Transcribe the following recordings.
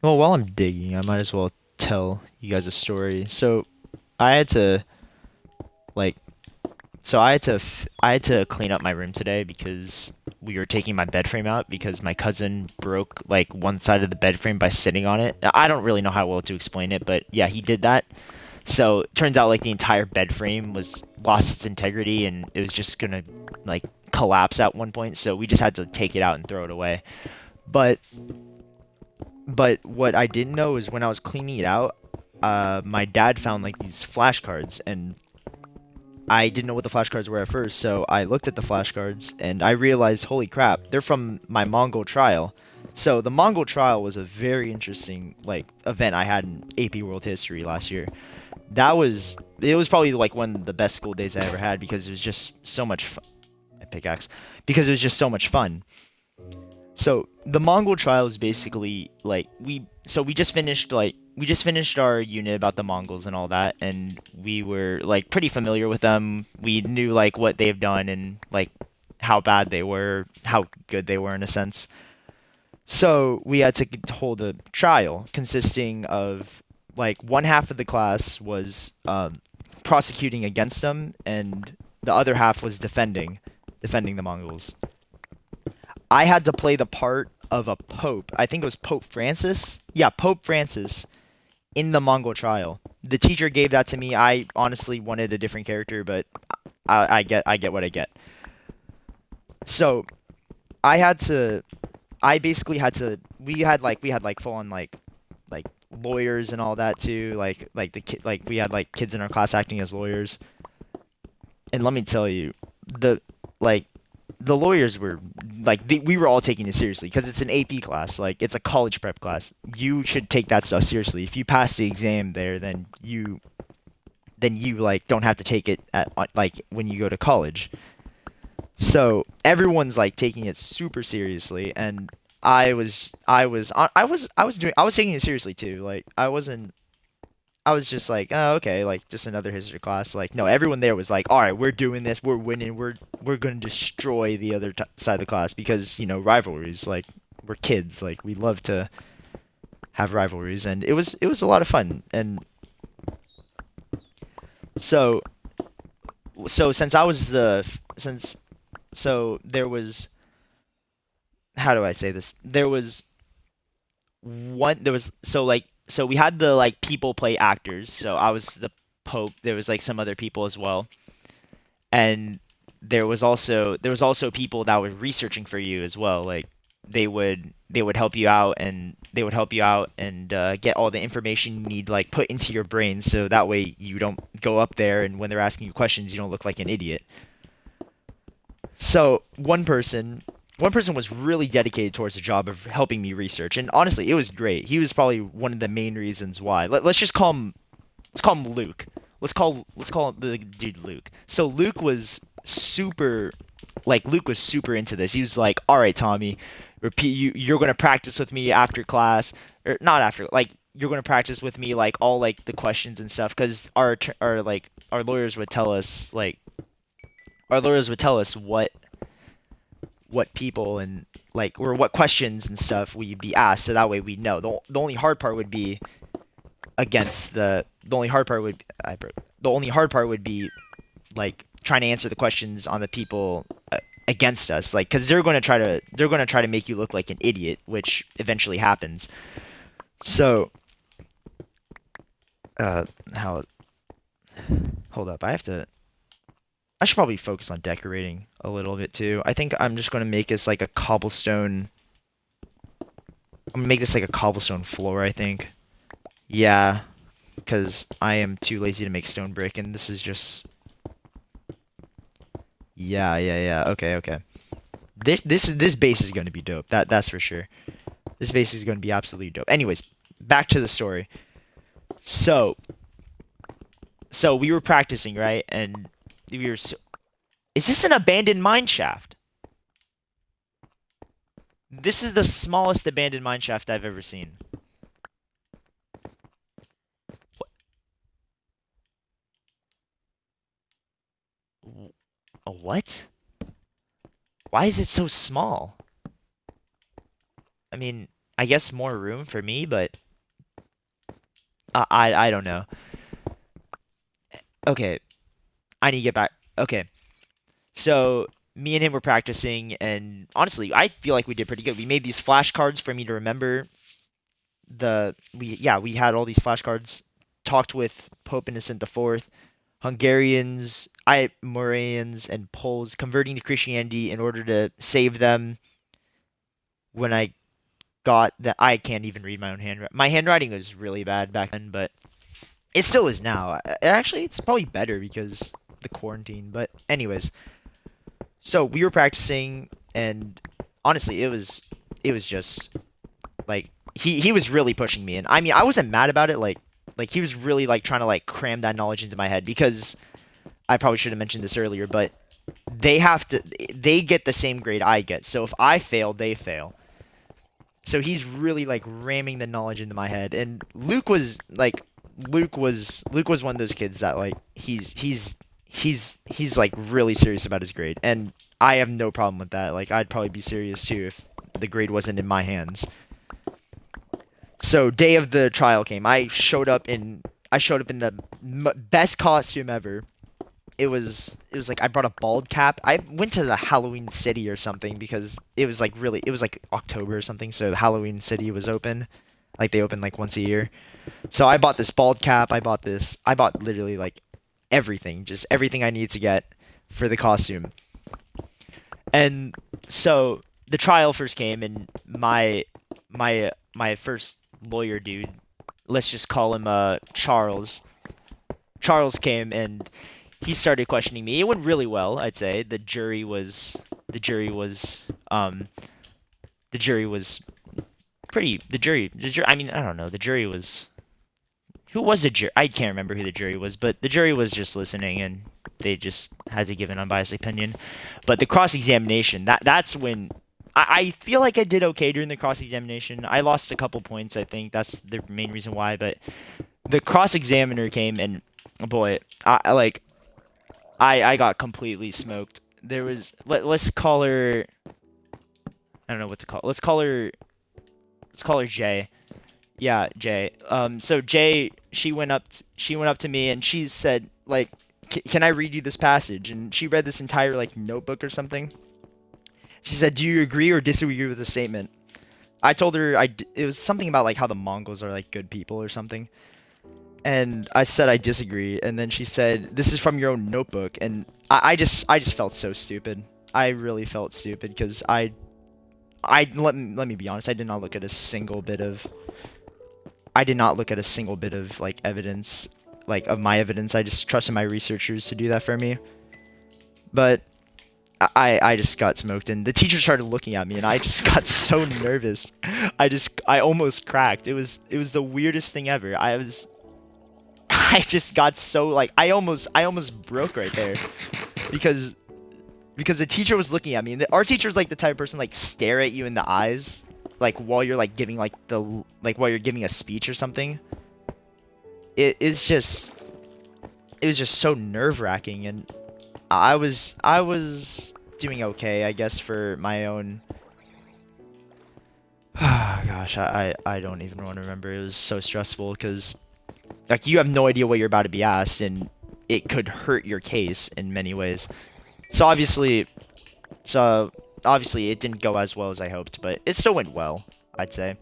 Well, while I'm digging, I might as well tell you guys a story. I had to like I had to clean up my room today because we were taking my bed frame out because my cousin broke like one side of the bed frame by sitting on it. I don't really know how well to explain it, but yeah, he did that. So it turns out like the entire bed frame was lost its integrity and it was just gonna like collapse at one point. So we just had to take it out and throw it away. But But what I didn't know is when I was cleaning it out, my dad found like these flashcards, and I didn't know what the flashcards were at first. So I looked at the flashcards, and I realized, holy crap, they're from my Mongol trial. So the Mongol trial was a very interesting like event I had in AP World History last year. It was probably like one of the best school days I ever had because it was just so much fun. Pickaxe, because it was just so much fun. So the Mongol trial is basically like we just finished our unit about the Mongols and all that, and we were like pretty familiar with them. We knew like what they've done and like how bad they were, how good they were in a sense. So we had to hold a trial consisting of like one half of the class was prosecuting against them, and the other half was defending the Mongols. I had to play the part of a pope. I think it was Pope Francis. Yeah, Pope Francis in the Mongol trial. The teacher gave that to me. I honestly wanted a different character, but I get what I get. So I had to. I basically had to. We had like full on like lawyers and all that too. Like we had like kids in our class acting as lawyers. And let me tell you, the like the lawyers were we were all taking it seriously because it's an AP class, like it's a college prep class. You should take that stuff seriously. If you pass the exam there, then you like don't have to take it at like when you go to college. So everyone's like taking it super seriously, and I was taking it seriously too. Like I was just like, oh, okay, like just another history class. Like, no, everyone there was like, all right, we're doing this, we're winning, we're gonna destroy the other side of the class because rivalries. Like, we're kids, like we love to have rivalries, and it was a lot of fun. And so so since I was the since so there was how do I say this? There was so we had the like people play actors. So I was the Pope. There was like some other people as well, and there was also people that were researching for you as well. Like they would help you out and get all the information you need like put into your brain so that way you don't go up there and when they're asking you questions you don't look like an idiot. So one person was really dedicated towards the job of helping me research, and honestly, it was great. He was probably one of the main reasons why. Let's just call him let's call him Luke. Let's call the dude Luke. So Luke was super into this. He was like, "All right, Tommy, repeat you're going to practice with me after class or not after like you're going to practice with me like all like the questions and stuff cuz our lawyers would tell us what people and like or what questions and stuff we'd be asked so that way we know. The only hard part would be against the only hard part would the only hard part would be like trying to answer the questions on the people against us like cuz they're going to try to make you look like an idiot which eventually happens. So uh how hold up. I should probably focus on decorating a little bit too. I think I'm just going to make this like a cobblestone. I'm gonna make this like a cobblestone floor, I think. Yeah, because I am too lazy to make stone brick, and this is just yeah. Okay, okay. This base is gonna be dope. That's for sure. This base is gonna be absolutely dope. Anyways, back to the story. So we were practicing, right? And we were. So, is this an abandoned mine shaft? This is the smallest abandoned mine shaft I've ever seen. A what? Why is it so small? I mean, I guess more room for me, but I don't know. Okay, I need to get back. Okay, so me and him were practicing, and honestly, I feel like we did pretty good. We made these flashcards for me to remember we had all these flashcards. Talked with Pope Innocent IV, Hungarians, Moranians, and Poles converting to Christianity in order to save them. When I got that, I can't even read my own handwriting. My handwriting was really bad back then, but it still is now. Actually, it's probably better because the quarantine. But anyways, so we were practicing, and honestly, it was just like he was really pushing me, and I mean I wasn't mad about it. Like he was really like trying to like cram that knowledge into my head because I probably should have mentioned this earlier, but they get the same grade I get. So if I fail, they fail. So he's really like ramming the knowledge into my head. And Luke was one of those kids that like he's like really serious about his grade. And I have no problem with that. Like I'd probably be serious too if the grade wasn't in my hands. So day of the trial came. I showed up in the best costume ever. It was like I brought a bald cap. I went to the Halloween City or something because it was like October or something, so Halloween City was open. Like they open like once a year. So I bought this bald cap. I bought literally like everything, just everything I need to get for the costume. And so the trial first came, and my first lawyer dude, let's just call him Charles. Charles came and he started questioning me. It went really well, I'd say. The jury was the jury was I mean, I don't know. The jury was who was the jury? I can't remember who the jury was, but the jury was just listening and they just had to give an unbiased opinion. But the cross examination, that's when I feel like I did okay during the cross examination. I lost a couple points, I think. That's the main reason why, but the cross examiner came and boy, I got completely smoked. There was let's call her I don't know what to call. Let's call her Jay. Yeah, Jay. So Jay, she went up to me and she said like, Can I read you this passage?" And she read this entire like notebook or something. She said, "Do you agree or disagree with the statement?" I told her it was something about like how the Mongols are like good people or something. And I said I disagree, and then she said, "This is from your own notebook," and I just felt so stupid. I really felt stupid because let me be honest, I did not look at a single bit of like evidence, like of my evidence. I just trusted my researchers to do that for me. But I just got smoked, and the teacher started looking at me, and I just got so nervous. I almost cracked. It was the weirdest thing ever. I just got so like I almost broke right there because the teacher was looking at me, and our teacher's like the type of person like stare at you in the eyes like while you're like giving like while you're giving a speech or something. It was just so nerve-wracking, and I was doing okay, I guess, for my own. Gosh, I don't even want to remember. It was so stressful because like you have no idea what you're about to be asked, and it could hurt your case in many ways. So obviously, so obviously it didn't go as well as I hoped, but it still went well, I'd say.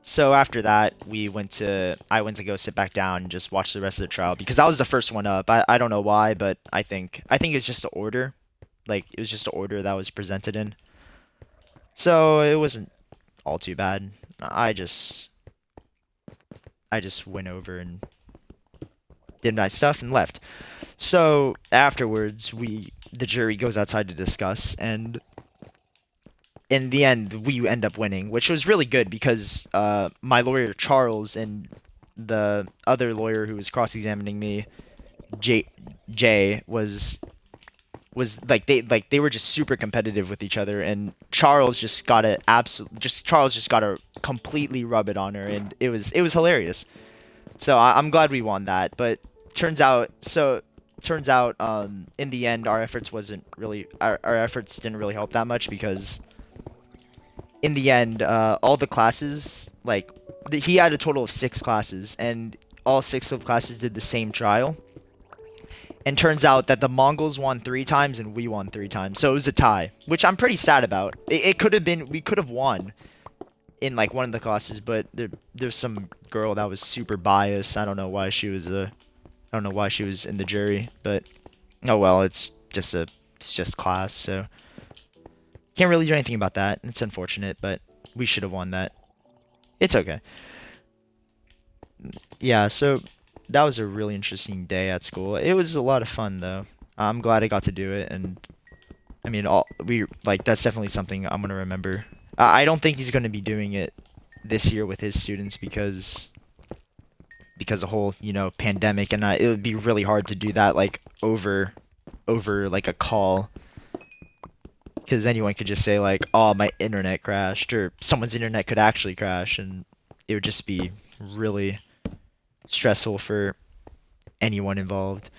So after that, I went to go sit back down and just watch the rest of the trial because I was the first one up. I don't know why, but I think it's just the order. Like it was just the order that was presented in. So it wasn't all too bad. I just went over and did my stuff and left. So afterwards, the jury goes outside to discuss, and in the end, we end up winning, which was really good because my lawyer Charles and the other lawyer who was cross-examining me, Jay, Jay was like they were just super competitive with each other, and Charles just got to completely rub it on her, and it was hilarious. So I'm glad we won that, but turns out in the end our efforts didn't really help that much because in the end, all the classes, like, he had a total of 6 classes, and all 6 of classes did the same trial. And turns out that the Mongols won 3 times and we won 3 times. So it was a tie, which I'm pretty sad about. It could have been, we could have won in like one of the classes, but there's some girl that was super biased. I don't know why she was I don't know why she was in the jury, but oh well, it's just class, so can't really do anything about that. It's unfortunate, but we should have won that. It's okay. Yeah, so that was a really interesting day at school. It was a lot of fun though. I'm glad I got to do it, and I mean, all we like that's definitely something I'm gonna remember. I don't think he's gonna be doing it this year with his students because the whole pandemic, and it would be really hard to do that like over like a call, because anyone could just say like, oh, my internet crashed, or someone's internet could actually crash, and it would just be really stressful for anyone involved.